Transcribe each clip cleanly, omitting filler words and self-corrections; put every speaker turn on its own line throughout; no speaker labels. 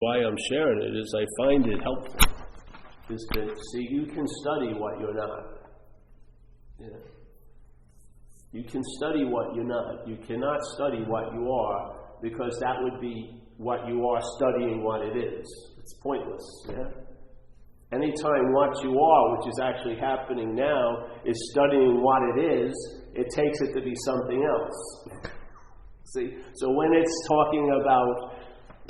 Why I'm sharing it is I find it helpful. Is that, see, you can study what you're not. Yeah. You can study what you're not. You cannot study what you are, because that would be what you are studying what it is. It's pointless. Yeah. Anytime what you are, which is actually happening now, is studying what it is, it takes it to be something else. See? So when it's talking about,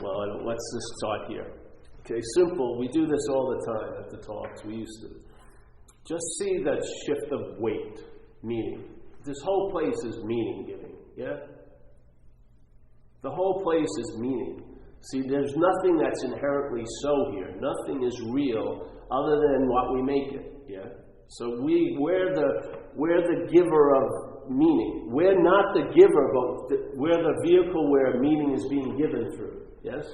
well, let's just start here. Okay, simple. We do this all the time at the talks. We used to. Just see that shift of weight, meaning. This whole place is meaning giving. Yeah? The whole place is meaning. See, there's nothing that's inherently so here. Nothing is real other than what we make it. Yeah? So we're the giver of meaning. We're not the giver, but we're the vehicle where meaning is being given through. Yes?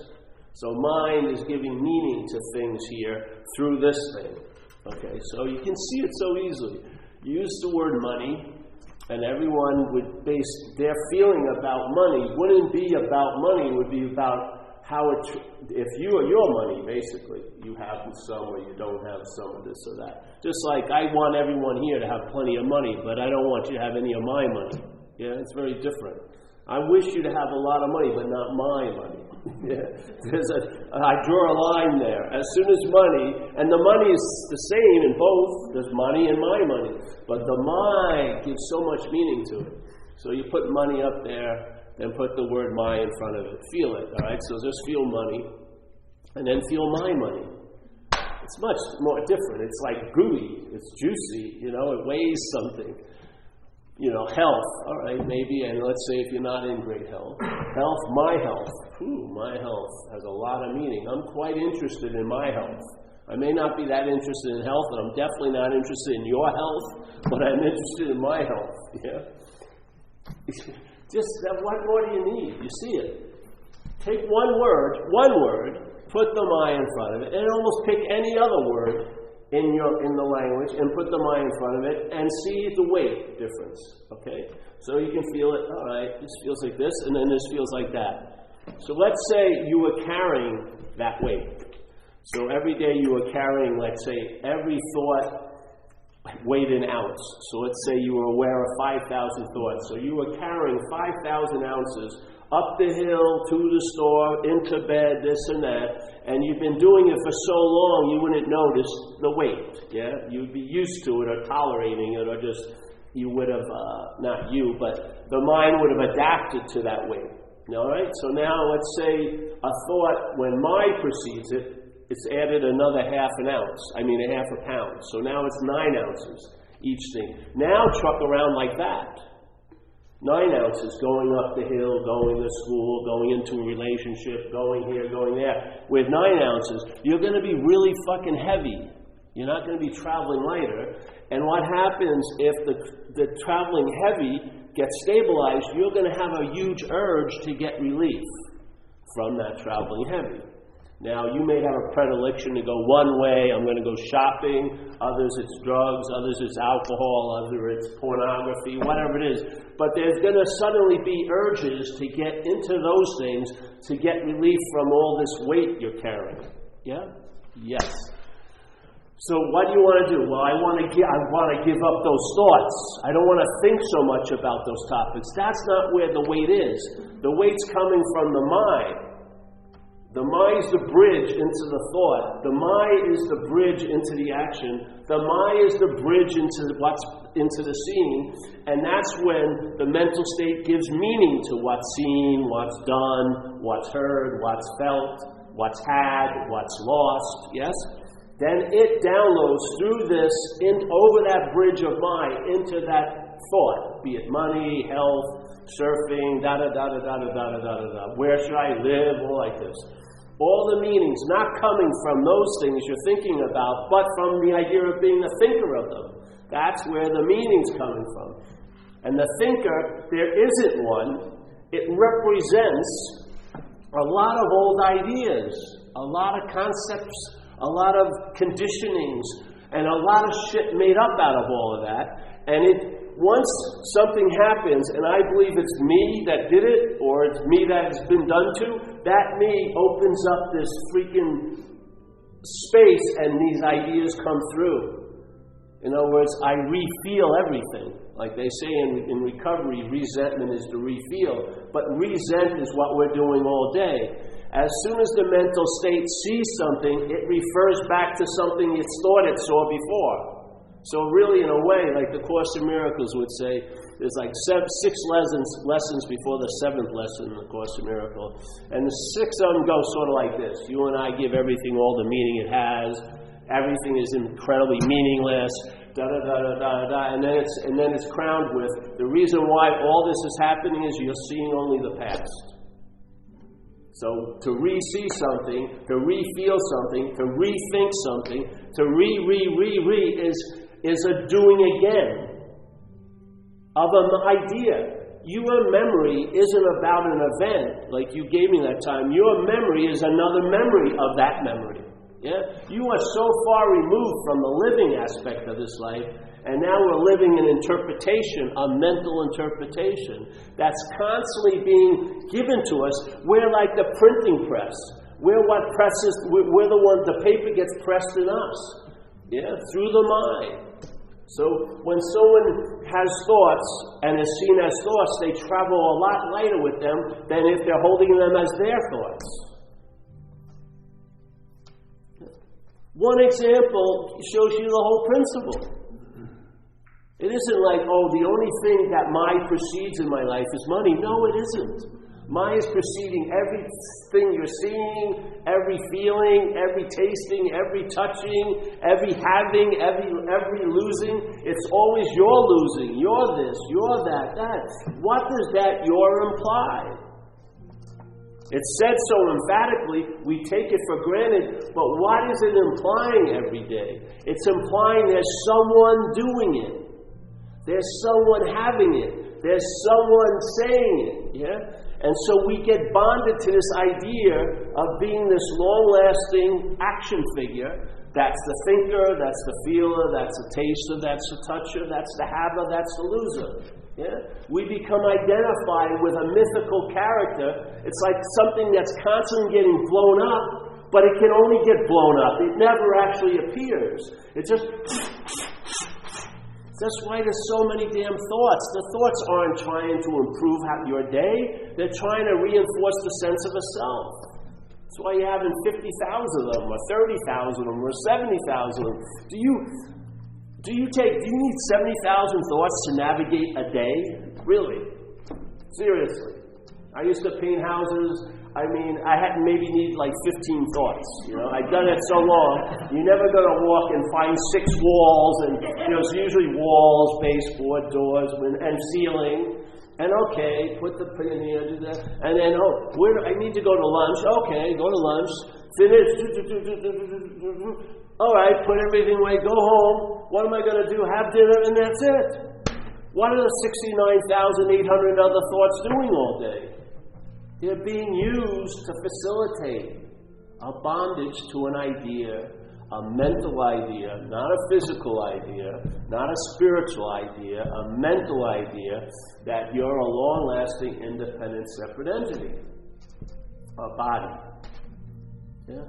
So mind is giving meaning to things here through this thing. Okay, so you can see it so easily. You use the word money, and everyone would base their feeling about money wouldn't be about money, it would be about how it, if you are your money, basically, you have some or you don't have some of this or that. Just like I want everyone here to have plenty of money, but I don't want you to have any of my money. Yeah, it's very different. I wish you to have a lot of money, but not my money. Yeah. I draw a line there. As soon as money, and the money is the same in both, there's money and my money, but the my gives so much meaning to it. So you put money up there, then put the word my in front of it. Feel it, all right? So just feel money, and then feel my money. It's much more different. It's like gooey. It's juicy, it weighs something. Health, all right, maybe, and let's say if you're not in great health. Health, my health. My health has a lot of meaning. I'm quite interested in my health. I may not be that interested in health, and I'm definitely not interested in your health, but I'm interested in my health. Yeah? Just, what more do you need? You see it. Take one word, put the my in front of it, and almost pick any other word in the language and put the my in front of it and see the weight difference. Okay? So you can feel it, all right, this feels like this, and then this feels like that. So let's say you were carrying that weight. So every day you were carrying, let's say, every thought weighed an ounce. So let's say you were aware of 5,000 thoughts. So you were carrying 5,000 ounces up the hill, to the store, into bed, this and that, and you've been doing it for so long you wouldn't notice the weight. Yeah? You'd be used to it or tolerating it, or just, you would have, not you, but the mind would have adapted to that weight. All right? So now let's say a thought, when mind perceives it, it's added another half a pound. So now it's 9 ounces each thing. Now truck around like that. 9 ounces going up the hill, going to school, going into a relationship, going here, going there. With 9 ounces, you're going to be really fucking heavy. You're not going to be traveling lighter. And what happens if the traveling heavy gets stabilized, you're going to have a huge urge to get relief from that traveling heavy. Now, you may have a predilection to go one way. I'm going to go shopping. Others, it's drugs. Others, it's alcohol. Others, it's pornography, whatever it is. But there's going to suddenly be urges to get into those things to get relief from all this weight you're carrying. Yeah? Yes. So what do you want to do? Well, I want to give up those thoughts. I don't want to think so much about those topics. That's not where the weight is. The weight's coming from the mind. The my is the bridge into the thought. The my is the bridge into the action. The my is the bridge into the seeing. And that's when the mental state gives meaning to what's seen, what's done, what's heard, what's felt, what's had, what's lost. Yes? Then it downloads through this, over that bridge of my, into that thought. Be it money, health, surfing, where should I live, all like this. All the meanings not coming from those things you're thinking about, but from the idea of being a thinker of them. That's where the meaning's coming from. And the thinker, there isn't one. It represents a lot of old ideas, a lot of concepts, a lot of conditionings, and a lot of shit made up out of all of that. And once something happens, and I believe it's me that did it, or it's me that has been done to, that me opens up this freaking space and these ideas come through. In other words, I re-feel everything. Like they say in recovery, resentment is to re-feel. But resent is what we're doing all day. As soon as the mental state sees something, it refers back to something it thought it saw before. So really, in a way, like the Course in Miracles would say, there's like six lessons before the seventh lesson in the Course in Miracles. And the six of them go sort of like this. You and I give everything all the meaning it has. Everything is incredibly meaningless. And then it's crowned with, the reason why all this is happening is you're seeing only the past. So to re-see something, to re-feel something, to rethink something, to is a doing again of an idea. Your memory isn't about an event like you gave me that time. Your memory is another memory of that memory. Yeah? You are so far removed from the living aspect of this life, and now we're living an interpretation, a mental interpretation, that's constantly being given to us. We're like the printing press. We're the paper gets pressed in us. Yeah, through the mind. So when someone has thoughts and is seen as thoughts, they travel a lot lighter with them than if they're holding them as their thoughts. One example shows you the whole principle. It isn't like, the only thing that precedes in my life is money. No, it isn't. Mine is preceding everything you're seeing, every feeling, every tasting, every touching, every having, every losing. It's always you're losing, you're this, you're that. What does that you're imply? It's said so emphatically, we take it for granted, but what is it implying every day? It's implying there's someone doing it. There's someone having it. There's someone saying it. Yeah? And so we get bonded to this idea of being this long-lasting action figure. That's the thinker, that's the feeler, that's the taster, that's the toucher, that's the haver, that's the loser. Yeah? We become identified with a mythical character. It's like something that's constantly getting blown up, but it can only get blown up. It never actually appears. It just... That's why there's so many damn thoughts. The thoughts aren't trying to improve your day. They're trying to reinforce the sense of a self. That's why you're having 50,000 of them, or 30,000 of them, or 70,000 of them. Do you need 70,000 thoughts to navigate a day? Really? Seriously. I used to paint houses. I maybe need like 15 thoughts. I've done it so long. You're never going to walk and find 6 walls, and it's usually walls, baseboard, doors, and ceiling. And okay, put the pin here, do that, and then I need to go to lunch. Okay, go to lunch. Finish. All right, put everything away. Go home. What am I going to do? Have dinner, and that's it. What are the 69,800 other thoughts doing all day? They're being used to facilitate a bondage to an idea, a mental idea, not a physical idea, not a spiritual idea, a mental idea that you're a long-lasting, independent, separate entity, a body. Yeah.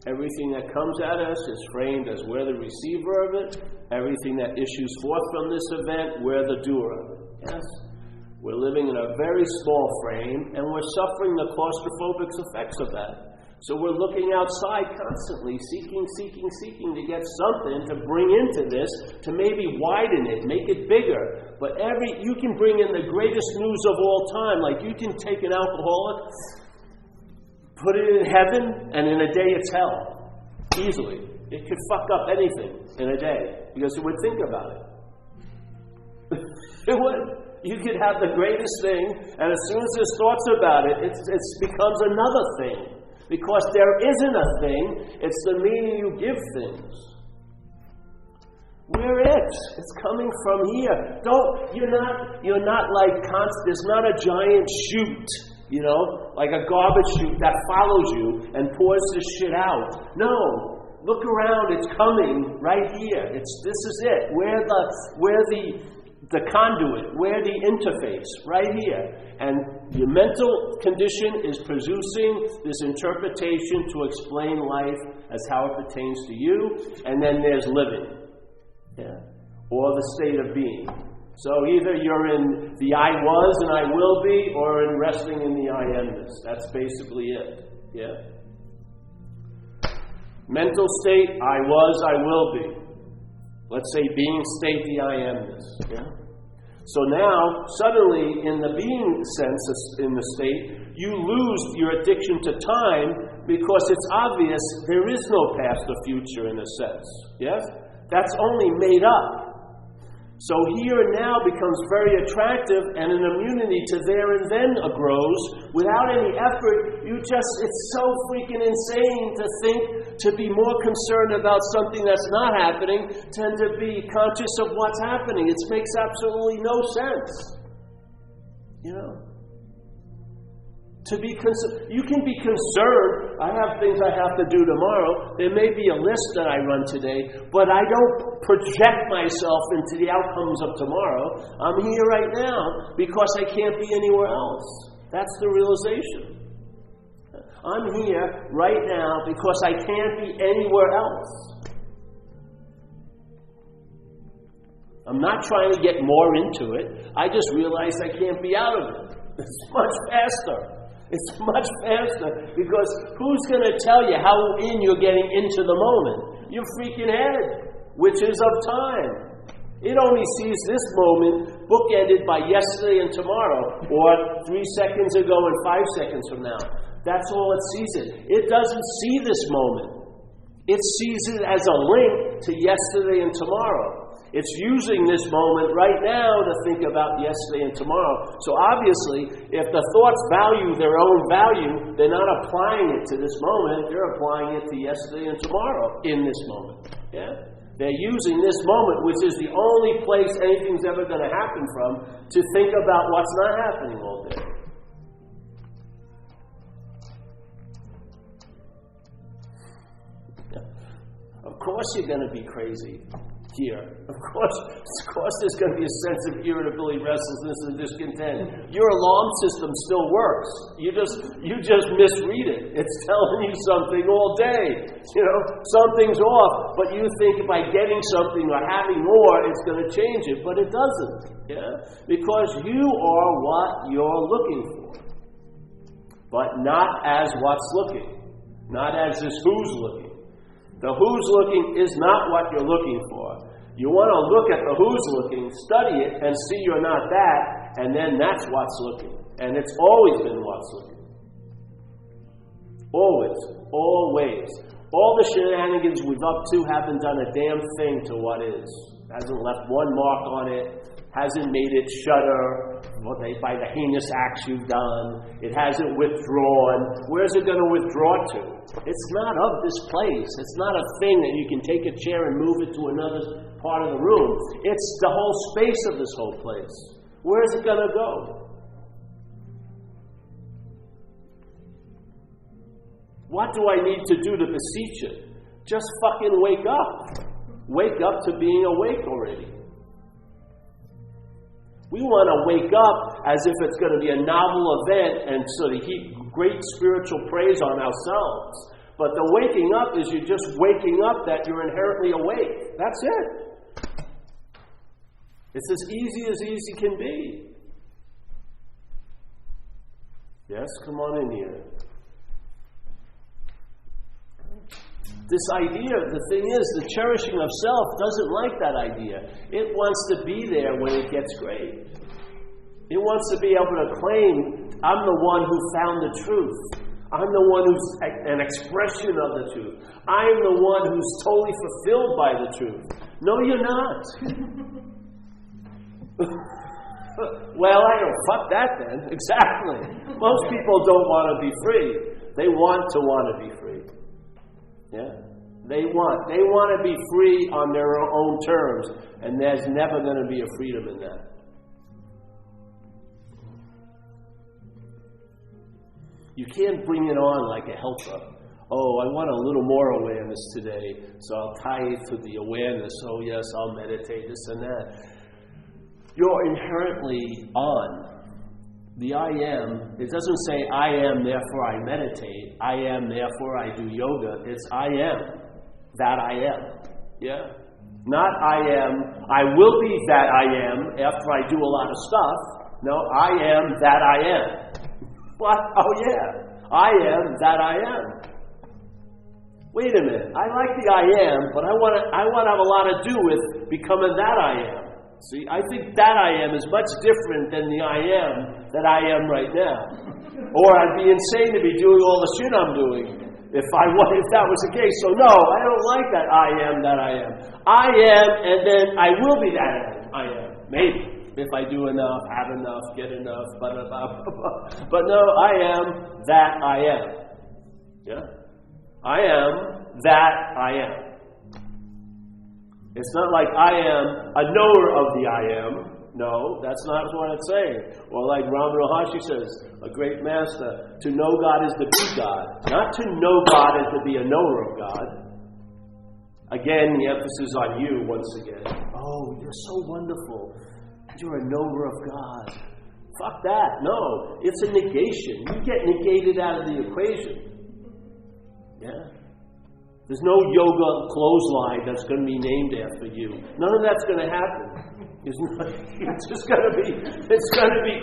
Everything that comes at us is framed as we're the receiver of it. Everything that issues forth from this event, we're the doer of it. Yes? We're living in a very small frame, and we're suffering the claustrophobic effects of that. So we're looking outside constantly, seeking to get something to bring into this, to maybe widen it, make it bigger. But you can bring in the greatest news of all time. Like you can take an alcoholic, put it in heaven, and in a day it's hell. Easily. It could fuck up anything in a day, because it would think about it. It would. You could have the greatest thing, and as soon as there's thoughts about it, it becomes another thing. Because there isn't a thing, it's the meaning you give things. We're it. It's coming from here. You're not like there's not a giant chute, like a garbage chute that follows you and pours this shit out. No. Look around, it's coming right here. This is it. We're the the conduit. We're the interface, right here. And your mental condition is producing this interpretation to explain life as how it pertains to you, and then there's living, or the state of being. So either you're in the I was and I will be, or in resting in the I amness. That's basically it. Mental state, I was, I will be. Let's say being state, the I amness. So now, suddenly, in the being sense in the state, you lose your addiction to time because it's obvious there is no past or future in a sense. Yes? That's only made up. So here and now becomes very attractive, and an immunity to there and then grows without any effort. It's so freaking insane to think, to be more concerned about something that's not happening than to be conscious of what's happening. It makes absolutely no sense. You can be concerned. I have things I have to do tomorrow. There may be a list that I run today, but I don't project myself into the outcomes of tomorrow. I'm here right now because I can't be anywhere else. That's the realization. I'm here right now because I can't be anywhere else. I'm not trying to get more into it. I just realized I can't be out of it. It's much faster. It's much faster, because who's going to tell you how in you're getting into the moment? Your freaking head, which is of time. It only sees this moment bookended by yesterday and tomorrow, or 3 seconds ago and 5 seconds from now. That's all it sees it. It doesn't see this moment. It sees it as a link to yesterday and tomorrow. It's using this moment right now to think about yesterday and tomorrow. So obviously, if the thoughts value their own value, they're not applying it to this moment. They're applying it to yesterday and tomorrow in this moment. They're using this moment, which is the only place anything's ever going to happen from, to think about what's not happening all day. Of course you're going to be crazy here. Of course there's going to be a sense of irritability, restlessness, and discontent. Your alarm system still works. You just misread it. It's telling you something all day. Something's off, but you think by getting something or having more, it's going to change it, but it doesn't. Because you are what you're looking for, but not as what's looking, not as this who's looking. The who's looking is not what you're looking for. You want to look at the who's looking, study it, and see you're not that, and then that's what's looking. And it's always been what's looking. Always. All the shenanigans we've up to haven't done a damn thing to what is. Hasn't left one mark on it. Hasn't made it shudder by the heinous acts you've done. It hasn't withdrawn. Where's it going to withdraw to? It's not of this place. It's not a thing that you can take a chair and move it to another part of the room. It's the whole space of this whole place. Where is it going to go? What do I need to do to beseech it? Just fucking wake up. Wake up to being awake already. We want to wake up as if it's going to be a novel event and sort of heap great spiritual praise on ourselves. But the waking up is you're just waking up that you're inherently awake. That's it. It's as easy can be. Yes, come on in here. This idea, the thing is, the cherishing of self doesn't like that idea. It wants to be there when it gets great. It wants to be able to claim, I'm the one who found the truth. I'm the one who's an expression of the truth. I'm the one who's totally fulfilled by the truth. No, you're not. Well, I don't, fuck that then. Exactly. Most people don't want to be free. They want to be free. They want to be free on their own terms, and there's never going to be a freedom in that. You can't bring it on like a helper. Oh, I want a little more awareness today, so I'll tie it to the awareness. Oh yes, I'll meditate, this and that. you're inherently on. The I am, it doesn't say I am, therefore I meditate. I am, therefore I do yoga. It's I am, that I am. Yeah? Not I am, I will be that I am after I do a lot of stuff. No, I am that I am. What? Oh yeah, I am that I am. Wait a minute, I like the I am, but I want to have a lot to do with becoming that I am. See, I think that I am is much different than the I am that I am right now. Or I'd be insane to be doing all the shit I'm doing if that was the case. So no, I don't like that I am that I am. I am, and then I will be that I am. Maybe. If I do enough, have enough, get enough, blah, blah, blah, blah. But no, I am that I am. Yeah? I am that I am. It's not like I am a knower of the I am. No, that's not what it's saying. Or like Ramana Maharshi says, a great master, to know God is to be God. Not to know God is to be a knower of God. Again, the emphasis on you once again. Oh, you're so wonderful. You're a knower of God. Fuck that. No, it's a negation. You get negated out of the equation. Yeah? There's no yoga clothesline that's going to be named after you. None of that's going to happen. It's just going to be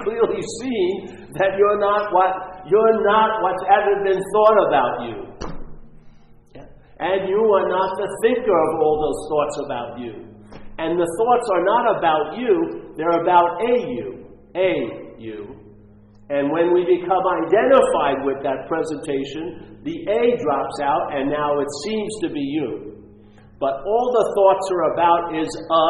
clearly seen that you're not what's ever been thought about you. Yeah? And you are not the thinker of all those thoughts about you. And the thoughts are not about you, they're about a you. And when we become identified with that presentation, the A drops out, and now it seems to be you. But all the thoughts are about is a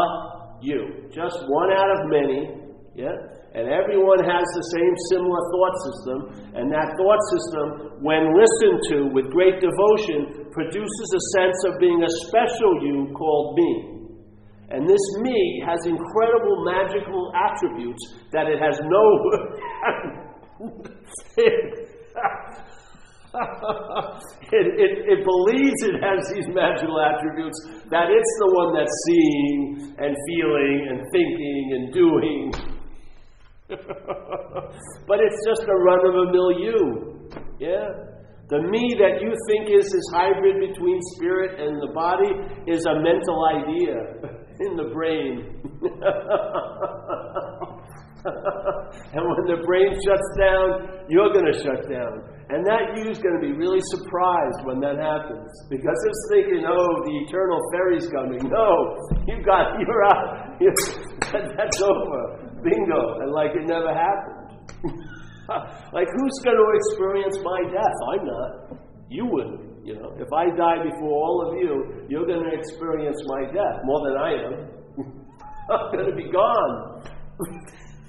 you. Just one out of many, yeah? And everyone has the same similar thought system, and that thought system, when listened to with great devotion, produces a sense of being a special you called me. And this me has incredible magical attributes that it has no... it believes it has these magical attributes, that it's the one that's seeing and feeling and thinking and doing. But it's just a run-of-the-mill you. Yeah? The me that you think is this hybrid between spirit and the body is a mental idea in the brain. And when the brain shuts down, you're going to shut down. And that you's going to be really surprised when that happens. Because it's thinking, oh, the eternal fairy's coming. No, you're out. That's over. Bingo. And like it never happened. Like, who's going to experience my death? I'm not. You wouldn't. You know, if I die before all of you, you're going to experience my death more than I am. I'm going to be gone.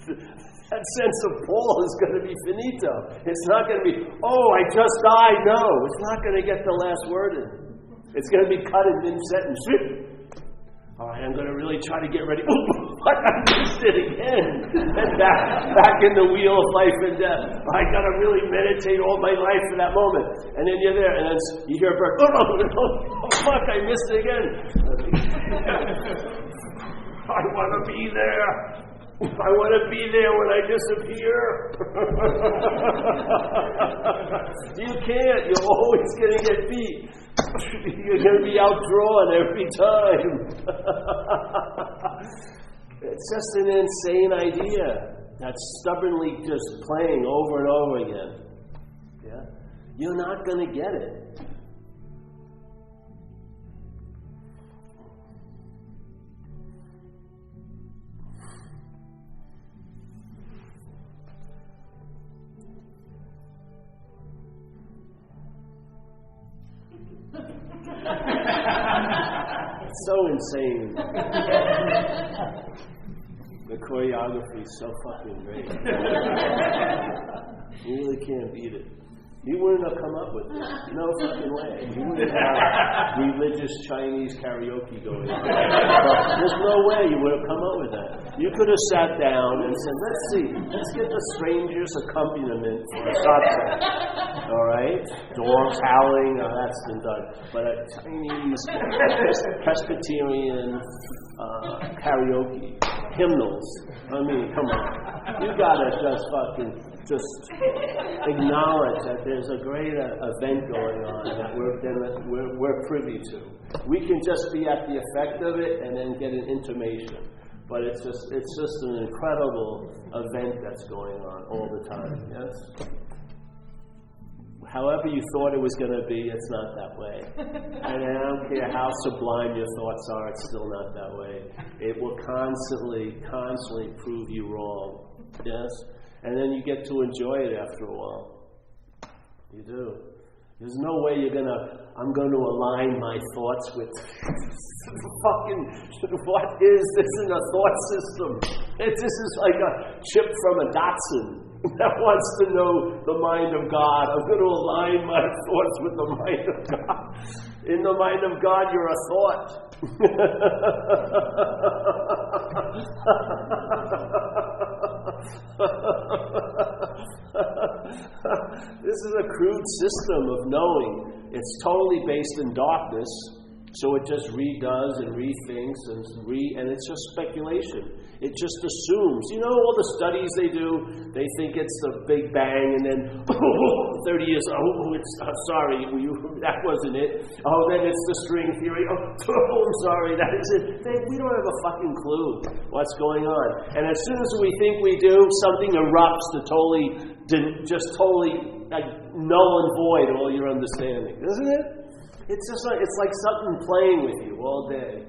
That sense of Paul is going to be finito. It's not going to be, oh, I just died. No, it's not going to get the last word in. It's going to be cut in mid-sentence. All right, I'm going to really try to get ready. But I missed it again. And back in the wheel of life and death. I got to really meditate all my life for that moment. And then you're there, and then you hear a bird. Oh, fuck, I missed it again. I want to be there. I want to be there when I disappear. You can't. You're always going to get beat. You're going to be outdrawn every time. It's just an insane idea that's stubbornly just playing over and over again. Yeah? You're not going to get it. It's so insane. The choreography is so fucking great. You really can't beat it. You wouldn't have come up with this. No fucking way. You wouldn't have religious Chinese karaoke going on. There's no way you would have come up with that. You could have sat down and said, let's get the Strangers accompaniment for a satsang. All right? right? Dogs howling, that's been done. But a Chinese Presbyterian karaoke, hymnals. I mean, come on. You gotta just acknowledge that there's a great event going on that we're privy to. We can just be at the effect of it and then get an intimation. But it's just an incredible event that's going on all the time, yes? However you thought it was going to be, it's not that way. And I don't care how sublime your thoughts are, it's still not that way. It will constantly prove you wrong, yes? And then you get to enjoy it after a while. You do. There's no way I'm going to align my thoughts with fucking, what is this in a thought system? This is like a chip from a Datsun that wants to know the mind of God. I'm going to align my thoughts with the mind of God. In the mind of God, you're a thought. This is a crude system of knowing. It's totally based in darkness, so it just redoes and rethinks and it's just speculation. It just assumes. You know, all the studies they do, they think it's the Big Bang, and then 30 years, sorry, that wasn't it. Oh, then it's the string theory. I'm sorry, that isn't it. We don't have a fucking clue what's going on. And as soon as we think we do, something erupts to totally like null and void all your understanding, isn't it? It's just like it's like something playing with you all day.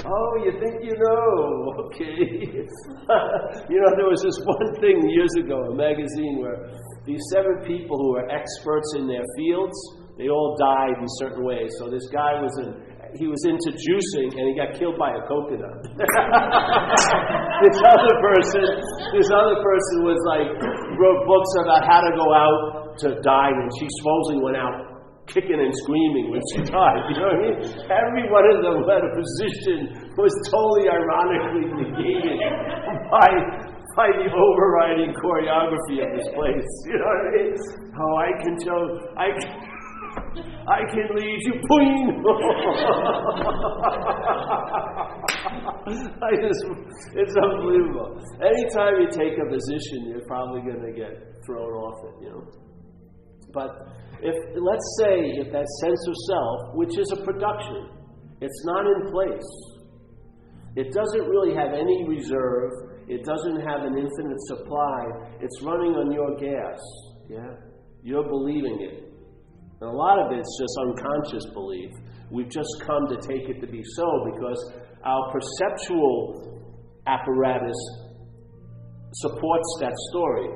Oh, you think you know? Okay. There was this one thing years ago, a magazine where these 7 people who were experts in their fields, they all died in certain ways. So this guy was into juicing and he got killed by a coconut. This other person was like wrote books about how to go out to die, and she supposedly went out kicking and screaming when she died. You know what I mean? Every one of them had a position was totally ironically negated by the overriding choreography of this place. You know what I mean? Oh, I can lead you, boing! It's unbelievable. Anytime you take a position, you're probably going to get thrown off it, But let's say if that sense of self, which is a production, it's not in place. It doesn't really have any reserve. It doesn't have an infinite supply. It's running on your gas. Yeah? You're believing it. And a lot of it's just unconscious belief. We've just come to take it to be so because our perceptual apparatus supports that story.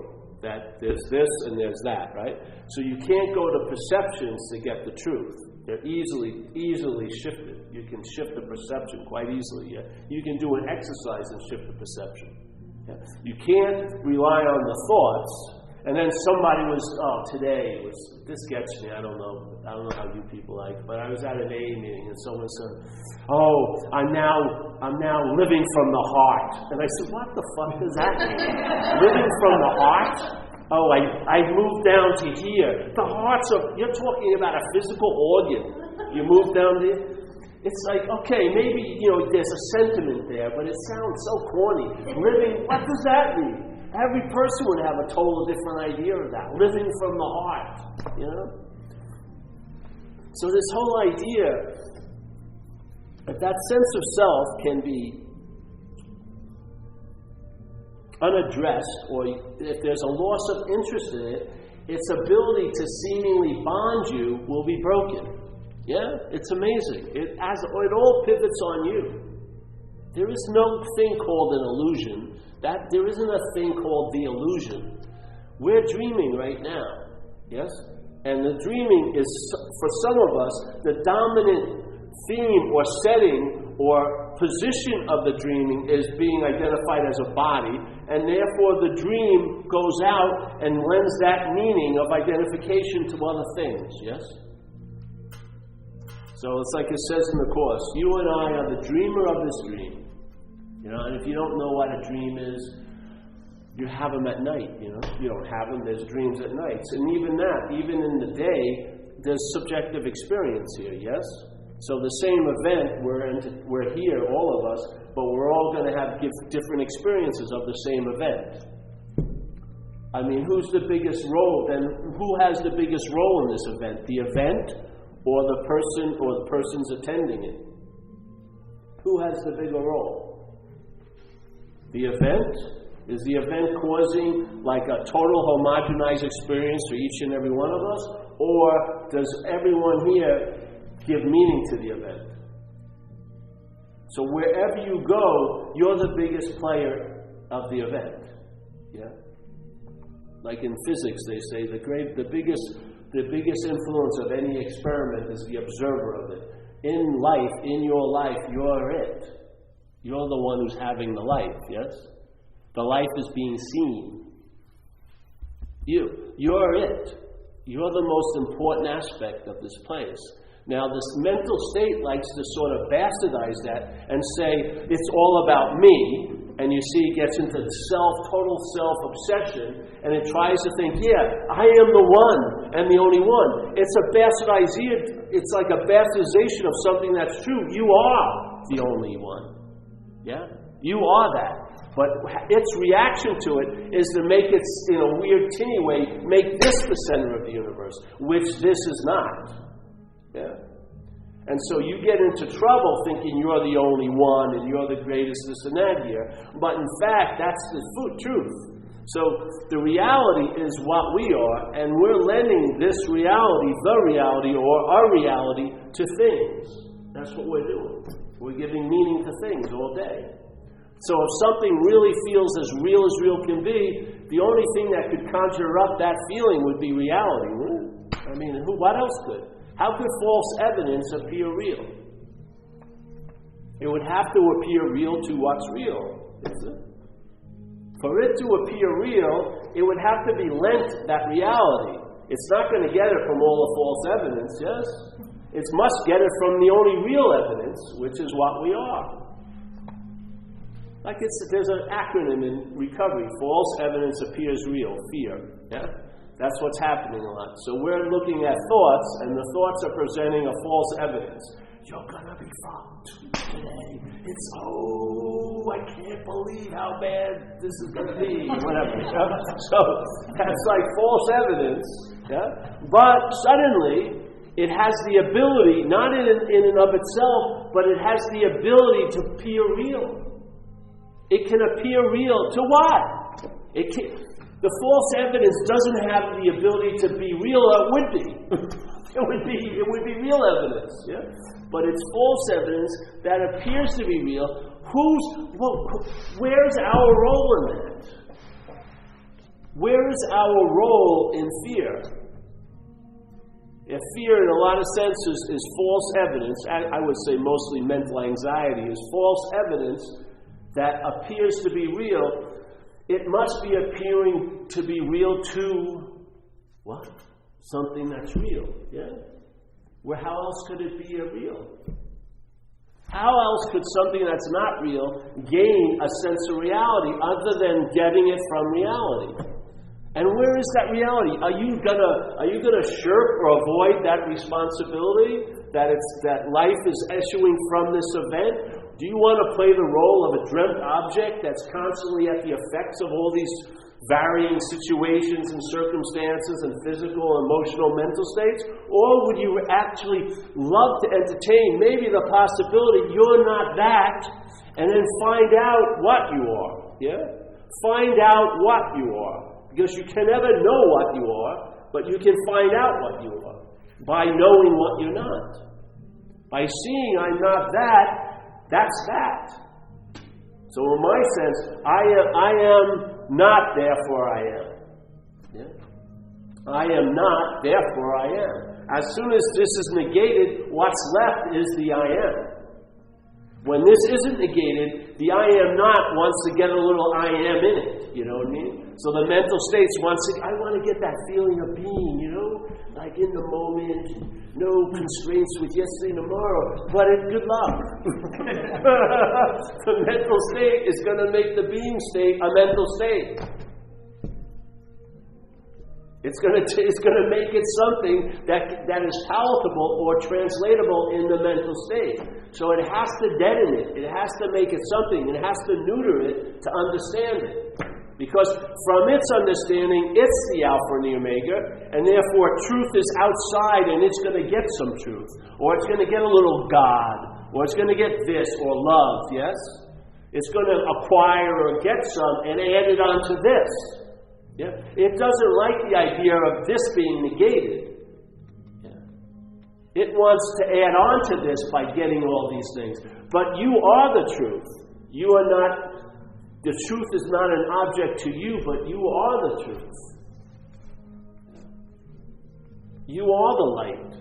That there's this and there's that, right? So you can't go to perceptions to get the truth. They're easily shifted. You can shift the perception quite easily. Yeah? You can do an exercise and shift the perception. Yeah? You can't rely on the thoughts. And then somebody this gets me, I don't know how you people like, but I was at an AA meeting and someone said, I'm now living from the heart. And I said, what the fuck does that mean? Living from the heart? Oh, I moved down to here. The heart's you're talking about a physical organ. You move down there? It's like, okay, maybe, there's a sentiment there, but it sounds so corny. Living, what does that mean? Every person would have a total different idea of that. Living from the heart, So this whole idea that sense of self can be unaddressed, or if there's a loss of interest in it, its ability to seemingly bond you will be broken. Yeah? It's amazing. It all pivots on you. There is no thing called an illusion. There isn't a thing called the illusion. We're dreaming right now. Yes? And the dreaming is, for some of us, the dominant theme or setting or position of the dreaming is being identified as a body, and therefore the dream goes out and lends that meaning of identification to other things. Yes? So it's like it says in the Course, you and I are the dreamer of this dream. And if you don't know what a dream is, You have them at night, you know. You don't have them, there's dreams at nights. And even that, even in the day, there's subjective experience here, yes? So the same event, we're here, all of us, but we're all going to have different experiences of the same event. I mean, who's the biggest role, then who has the biggest role in this event? The event or the person or the persons attending it? Who has the bigger role? The event? Is the event causing like a total homogenized experience for each and every one of us? Or does everyone here give meaning to the event? So wherever you go, you're the biggest player of the event. Yeah? Like in physics, they say the biggest influence of any experiment is the observer of it. In life, in your life, you're it. You're the one who's having the life, yes? The life is being seen. You're it. You're the most important aspect of this place. Now, this mental state likes to sort of bastardize that and say, it's all about me. And you see, it gets into total self-obsession, and it tries to think, yeah, I am the one and the only one. It's a bastardization. It's like a bastardization of something that's true. You are the only one. Yeah? You are that. But its reaction to it is to make it, in a weird, tinny way, make this the center of the universe, which this is not. Yeah? And so you get into trouble thinking you're the only one and you're the greatest, this and that here. But in fact, that's the truth. So the reality is what we are, and we're lending this reality, the reality, or our reality, to things. That's what we're doing. We're giving meaning to things all day. So if something really feels as real can be, the only thing that could conjure up that feeling would be reality, wouldn't it? I mean, what else could? How could false evidence appear real? It would have to appear real to what's real, isn't it? For it to appear real, it would have to be lent that reality. It's not going to get it from all the false evidence, yes? It must get it from the only real evidence, which is what we are. Like there's an acronym in recovery. False evidence appears real. Fear. Yeah? That's what's happening a lot. So we're looking at thoughts, and the thoughts are presenting a false evidence. You're going to be fucked today. It's, I can't believe how bad this is going to be. Whatever. So that's like false evidence. Yeah? But suddenly, it has the ability, not in and of itself, but it has the ability to appear real. It can appear real to what? The false evidence doesn't have the ability to be real. It would be. It would be real evidence. Yeah? But it's false evidence that appears to be real. Where's our role in that? Where is our role in fear? If fear, in a lot of senses, is false evidence, I would say mostly mental anxiety, is false evidence that appears to be real, it must be appearing to be real to what? Something that's real. Yeah? Well, how else could it be real? How else could something that's not real gain a sense of reality other than getting it from reality? And where is that reality? Are you gonna shirk or avoid that responsibility that life is issuing from this event? Do you want to play the role of a dreamt object that's constantly at the effects of all these varying situations and circumstances and physical, emotional, mental states? Or would you actually love to entertain maybe the possibility you're not that, and then find out what you are? Yeah? Find out what you are. Because you can never know what you are, but you can find out what you are by knowing what you're not. By seeing I'm not that, that's that. So in my sense, I am not, therefore I am. Yeah? I am not, therefore I am. As soon as this is negated, what's left is the I am. When this isn't negated, the I am not wants to get a little I am in it. You know what I mean? So the mental states I want to get that feeling of being, like in the moment, no constraints with yesterday and tomorrow, but good luck. The mental state is going to make the being state a mental state. It's going to make it something that is palatable or translatable in the mental state. So it has to deaden it. It has to make it something. It has to neuter it to understand it. Because from its understanding, it's the Alpha and the Omega, and therefore truth is outside and it's going to get some truth. Or it's going to get a little God. Or it's going to get this or love, yes? It's going to acquire or get some and add it onto this. Yeah? It doesn't like the idea of this being negated. Yeah. It wants to add on to this by getting all these things. But you are the truth. You are not, the truth is not an object to you, but you are the truth. You are the light.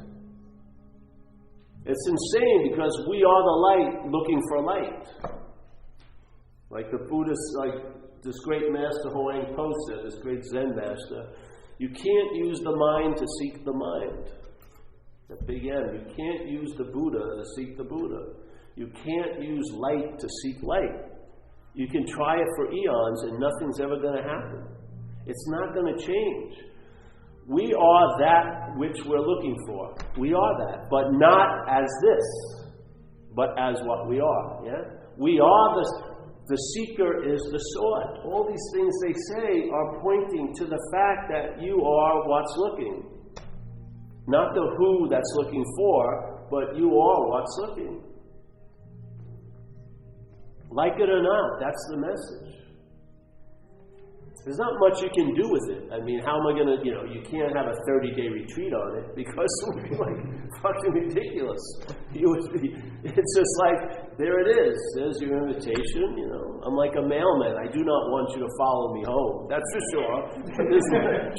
It's insane because we are the light looking for light. Like the Buddhists, like this great master Huang Po said, this great Zen master, you can't use the mind to seek the mind. The big M. You can't use the Buddha to seek the Buddha. You can't use light to seek light. You can try it for eons and nothing's ever going to happen. It's not going to change. We are that which we're looking for. We are that. But not as this, but as what we are. Yeah? We are the seeker is the sought. All these things they say are pointing to the fact that you are what's looking. Not the who that's looking for, but you are what's looking. Like it or not, that's the message. There's not much you can do with it. I mean, how am I going to, you can't have a 30-day retreat on it because it would be like fucking ridiculous. It's just like, there it is. There's your invitation, I'm like a mailman. I do not want you to follow me home. That's for sure.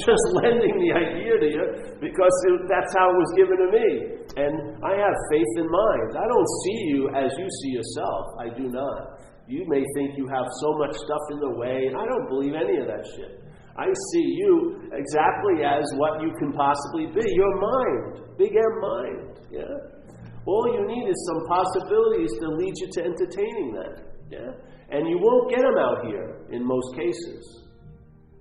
Just lending the idea to you because that's how it was given to me. And I have faith in mind. I don't see you as you see yourself. I do not. You may think you have so much stuff in the way, and I don't believe any of that shit. I see you exactly as what you can possibly be. Your mind. Big M mind. Yeah? All you need is some possibilities to lead you to entertaining that. Yeah? And you won't get them out here in most cases.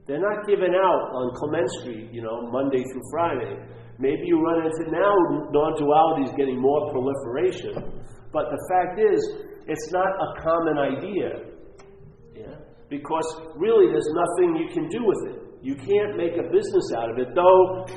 They're not given out on Clement Street, Monday through Friday. Maybe you run into now non-duality is getting more proliferation. But the fact is, it's not a common idea. Yeah? Because really there's nothing you can do with it. You can't make a business out of it, though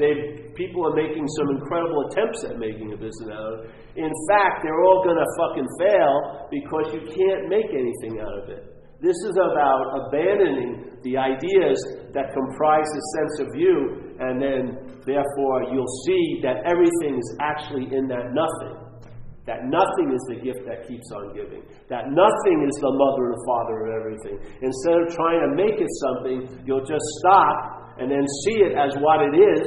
people are making some incredible attempts at making a business out of it. In fact, they're all going to fucking fail because you can't make anything out of it. This is about abandoning the ideas that comprise the sense of you, and then, therefore, you'll see that everything is actually in that nothing. That nothing is the gift that keeps on giving. That nothing is the mother and father of everything. Instead of trying to make it something, you'll just stop and then see it as what it is.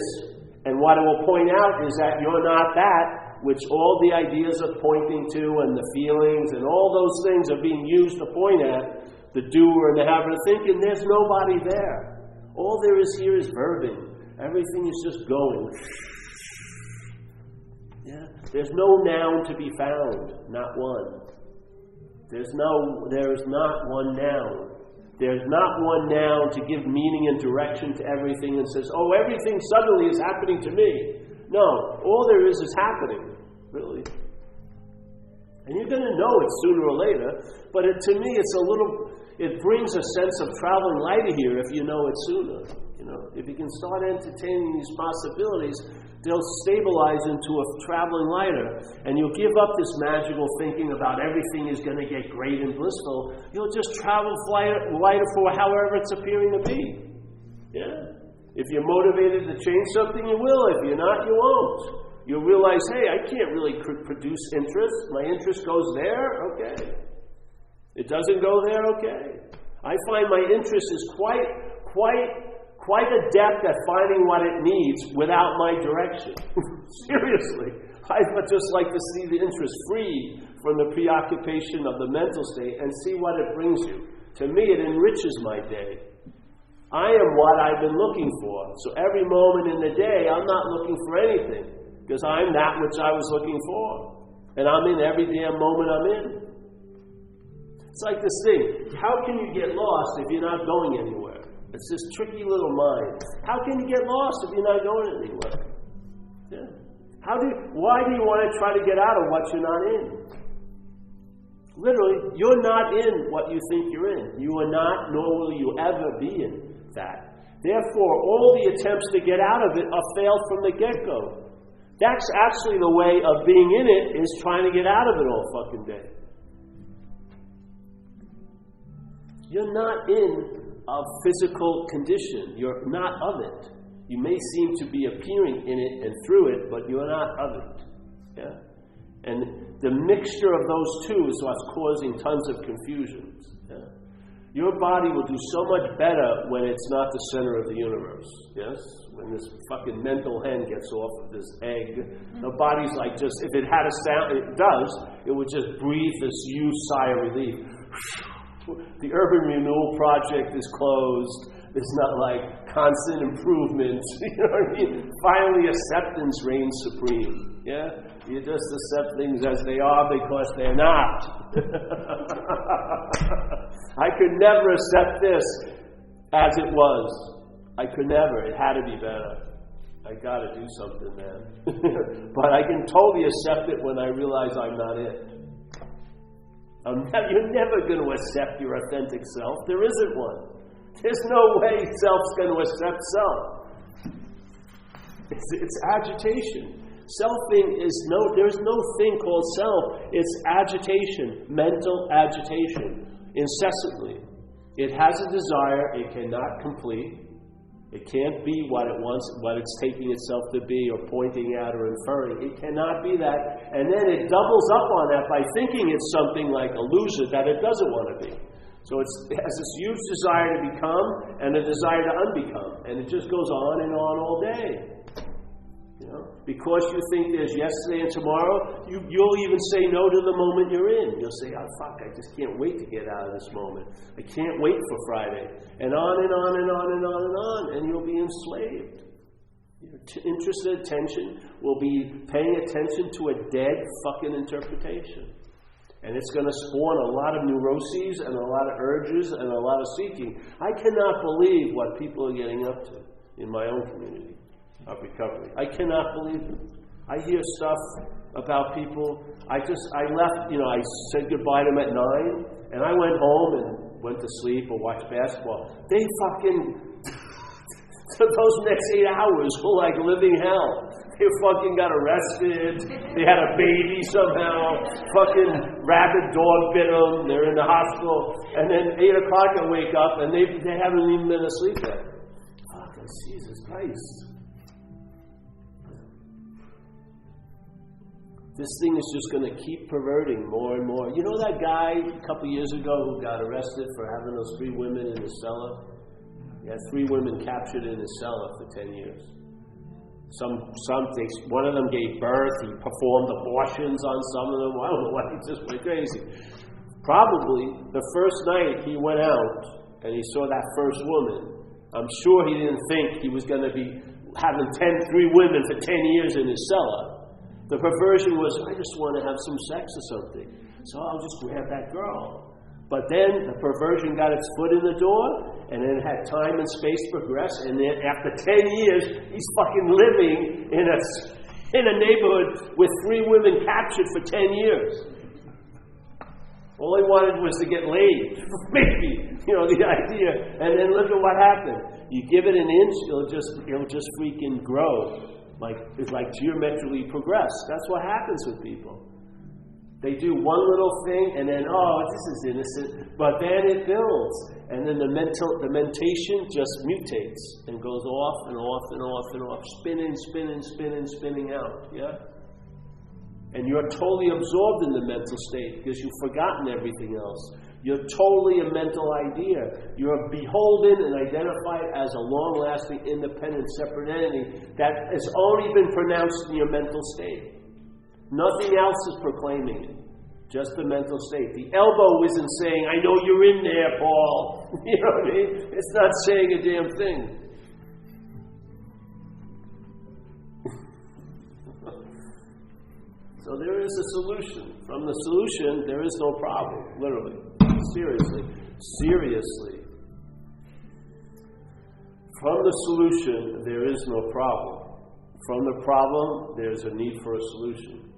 And what it will point out is that you're not that, which all the ideas are pointing to and the feelings and all those things are being used to point at, the doer and the haver thinking there's nobody there. All there is here is verbing. Everything is just going. Yeah. There's no noun to be found, not one. There is not one noun. There's not one noun to give meaning and direction to everything and says, oh, everything suddenly is happening to me. No, all there is happening, really. And you're going to know it sooner or later, but to me it brings a sense of traveling lighter here if you know it sooner. If you can start entertaining these possibilities, they'll stabilize into a traveling lighter, and you'll give up this magical thinking about everything is going to get great and blissful. You'll just travel lighter for however it's appearing to be. Yeah? If you're motivated to change something, you will. If you're not, you won't. You'll realize, hey, I can't really produce interest. My interest goes there? Okay. It doesn't go there? Okay. I find my interest is quite adept at finding what it needs without my direction. Seriously. I would just like to see the interest freed from the preoccupation of the mental state and see what it brings you. To me, it enriches my day. I am what I've been looking for. So every moment in the day, I'm not looking for anything because I'm that which I was looking for. And I'm in every damn moment I'm in. It's like this thing. How can you get lost if you're not going anywhere? It's this tricky little mind. How can you get lost if you're not going anywhere? Yeah. Why do you want to try to get out of what you're not in? Literally, you're not in what you think you're in. You are not, nor will you ever be in that. Therefore, all the attempts to get out of it are failed from the get-go. That's actually the way of being in it, is trying to get out of it all fucking day. You're not in a physical condition. You're not of it. You may seem to be appearing in it and through it, but you're not of it. Yeah? And the mixture of those two is what's causing tons of confusions. Yeah? Your body will do so much better when it's not the center of the universe. Yes? When this fucking mental hen gets off of this egg, the body's like just, if it had a sound, it does, it would just breathe this huge sigh of relief. The Urban Renewal Project is closed. It's not like constant improvement. You know what I mean? Finally, acceptance reigns supreme. Yeah? You just accept things as they are because they're not. I could never accept this as it was. I could never. It had to be better. I got to do something, man. But I can totally accept it when I realize I'm not it. You're never going to accept your authentic self. There isn't one. There's no way self's going to accept self. It's agitation. Selfing is there's no thing called self. It's agitation, mental agitation, incessantly. It has a desire it cannot complete. It can't be what it wants, what it's taking itself to be, or pointing at, or inferring. It cannot be that. And then it doubles up on that by thinking it's something like a loser that it doesn't want to be. So it has this huge desire to become and a desire to unbecome. And it just goes on and on all day. You know? Because you think there's yesterday and tomorrow, you'll even say no to the moment you're in. You'll say, oh fuck, I just can't wait to get out of this moment. I can't wait for Friday. And on and on and on and on and on. And you'll be enslaved. Your interested attention will be paying attention to a dead fucking interpretation. And it's going to spawn a lot of neuroses and a lot of urges and a lot of seeking. I cannot believe what people are getting up to in my own community of recovery. I cannot believe it. I hear stuff about people. I left, I said goodbye to them at 9, and I went home and went to sleep or watched basketball. They fucking, those next 8 hours were like living hell. They fucking got arrested. They had a baby somehow. Fucking rabid dog bit them. They're in the hospital. And then 8 o'clock I wake up and they haven't even been asleep yet. Fucking Jesus Christ. This thing is just going to keep perverting more and more. You know that guy a couple years ago who got arrested for having those 3 women in his cellar? He had 3 women captured in his cellar for 10 years. One of them gave birth. He performed abortions on some of them. I don't know why, he just went crazy. Probably the first night he went out and he saw that first woman, I'm sure he didn't think he was going to be having 3 women for 10 years in his cellar. The perversion was, I just want to have some sex or something. So I'll just grab that girl. But then the perversion got its foot in the door, and then it had time and space progress, and then after 10 years, he's fucking living in a neighborhood with 3 women captured for 10 years. All he wanted was to get laid. Maybe, the idea. And then look at what happened. You give it an inch, it'll just freaking grow. It's like geometrically progress. That's what happens with people. They do one little thing and then, this is innocent. But then it builds. And then the mentation just mutates and goes off and off and off and off. Spinning out. Yeah? And you're totally absorbed in the mental state because you've forgotten everything else. You're totally a mental idea. You're beholden and identified as a long-lasting, independent, separate entity that has only been pronounced in your mental state. Nothing else is proclaiming it. Just the mental state. The elbow isn't saying, I know you're in there, Paul. You know what I mean? It's not saying a damn thing. So there is a solution. From the solution, there is no problem. Literally. Seriously. From the solution, there is no problem. From the problem, there's a need for a solution.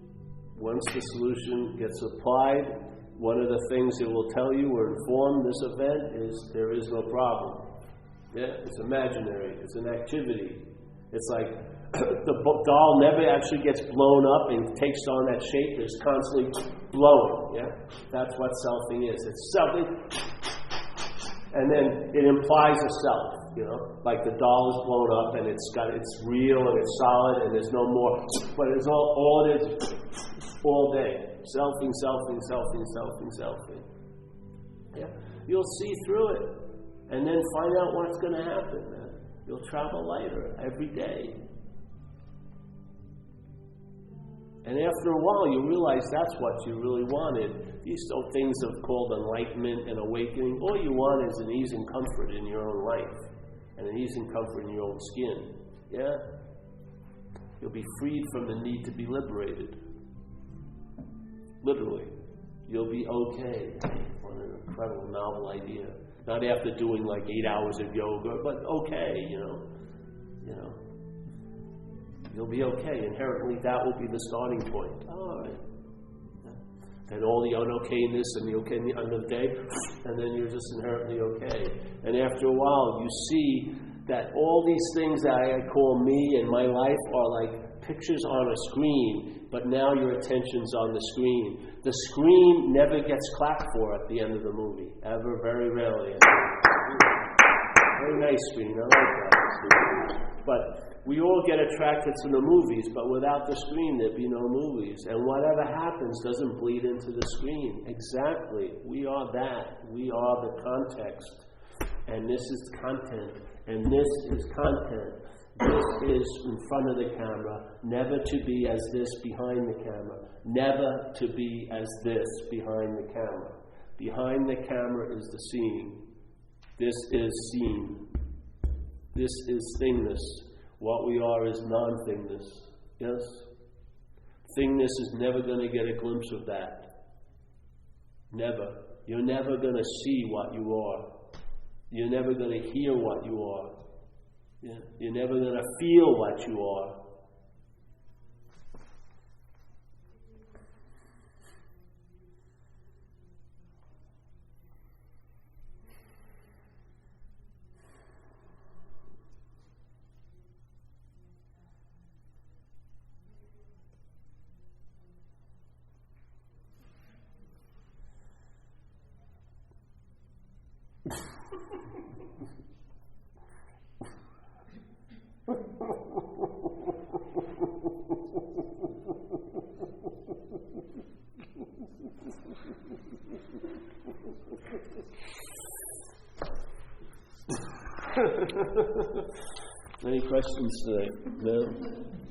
Once the solution gets applied, one of the things it will tell you or inform this event is there is no problem. Yeah, it's imaginary. It's an activity. It's like the doll never actually gets blown up and takes on that shape. It's constantly blowing. Yeah, that's what selfing is. It's selfing, and then it implies a self. You know, like the doll is blown up and it's real and it's solid and there's no more. But it's all it is all day. Selfing, selfing, selfing, selfing, selfing. Yeah, you'll see through it, and then find out what's going to happen. Man. You'll travel lighter every day. And after a while, you realize that's what you really wanted. These things are called enlightenment and awakening. All you want is an ease and comfort in your own life, and an ease and comfort in your own skin. Yeah? You'll be freed from the need to be liberated. Literally. You'll be okay. What an incredible, novel idea. Not after doing like 8 hours of yoga, but okay, you know. You'll be okay. Inherently, that will be the starting point. All right. And all the unokayness and the okay on the day, and then you're just inherently okay. And after a while, you see that all these things that I call me and my life are like pictures on a screen, but now your attention's on the screen. The screen never gets clapped for at the end of the movie, ever, very rarely. Very nice screen, I like that. But we all get attracted to the movies, but without the screen, there'd be no movies. And whatever happens doesn't bleed into the screen. Exactly. We are that. We are the context. And this is content. And this is content. This is in front of the camera. Never to be as this behind the camera. Never to be as this behind the camera. Behind the camera is the seeing. This is seen. This is thingness. What we are is non-thingness. Yes? Thingness is never going to get a glimpse of that. Never. You're never going to see what you are. You're never going to hear what you are. Yeah? You're never going to feel what you are. Any questions today? No?